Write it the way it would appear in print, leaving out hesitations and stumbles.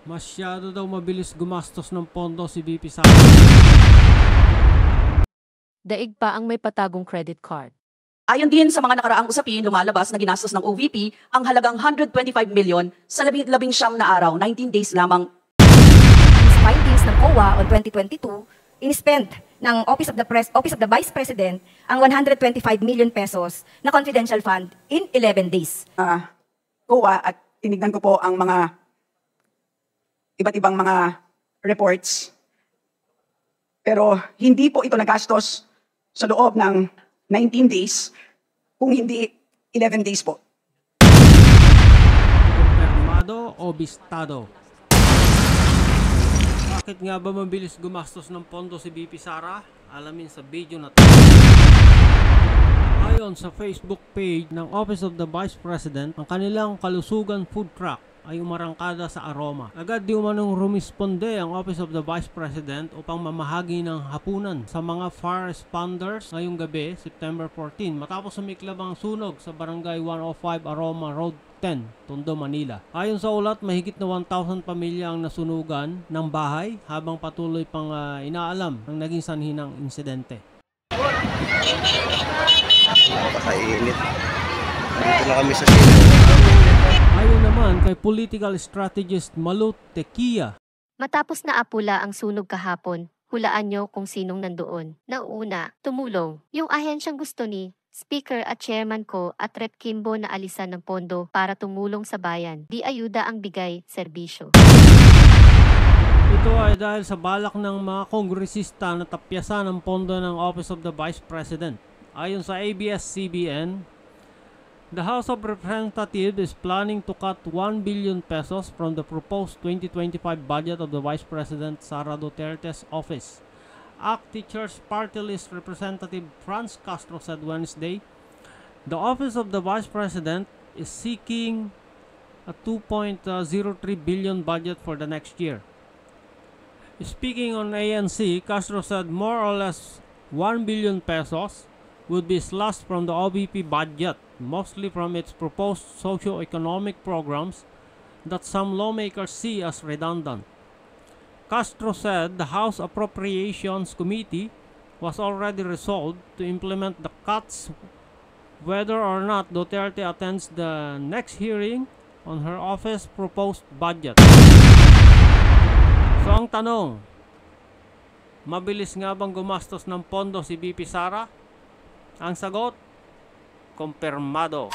Masyado daw mabilis gumastos ng pondo si VP Sara. Daig pa ang may patagong credit card. Ayon din sa mga nakaraang usapin, lumalabas na ginastos ng OVP ang halagang 125 million sa labing siyam na araw, 19 days lamang. Sa findings ng COA on 2022, in-spend ng Office of the Vice President ang 125 million pesos na confidential fund in 11 days. COA at tinignan ko po ang mga iba't ibang mga reports. Pero hindi po ito nagastos sa loob ng 19 days, kung hindi 11 days po. Kumpirmado o bistado? Bakit nga ba mabilis gumastos ng pondo si VP Sara? Alamin sa video na to. Ayon sa Facebook page ng Office of the Vice President, ang kanilang kalusugan food truck ay umarangkada sa Aroma. Agad di umanong rumisponde ang Office of the Vice President upang mamahagi ng hapunan sa mga fire responders ngayong gabi, September 14, matapos sumiklab ang sunog sa Barangay 105 Aroma Road 10, Tondo, Manila. Ayon sa ulat, mahigit na 1,000 pamilya ang nasunugan ng bahay habang patuloy pang inaalam ang naging sanhi ng insidente. Napakainit. Dito na kami sa silo. Ayon naman kay political strategist Malut Tequia, matapos na apula ang sunog kahapon, hulaan nyo kung sinong nandoon. Nauna, tumulong yung ahensyang gusto ni Speaker at Chairman ko at Rep Kimbo na alisan ng pondo para tumulong sa bayan. Di ayuda ang bigay, serbisyo. ito ay dahil sa balak ng mga kongresista na tapyasan ang pondo ng Office of the Vice President. Ayon sa ABS-CBN, the House of Representatives is planning to cut 1 billion pesos from the proposed 2025 budget of the Vice President Sara Duterte's office. ACT Teachers Party List Representative Franz Castro said Wednesday, the Office of the Vice President is seeking a 2.03 billion budget for the next year. Speaking on ANC, Castro said more or less 1 billion pesos would be slashed from the OVP budget, mostly from its proposed socio-economic programs that some lawmakers see as redundant. Castro said the House Appropriations Committee was already resolved to implement the cuts whether or not Duterte attends the next hearing on her office proposed budget. So ang tanong, mabilis nga bang gumastos ng pondo si VP Sara? Ang sagot, kumpirmado.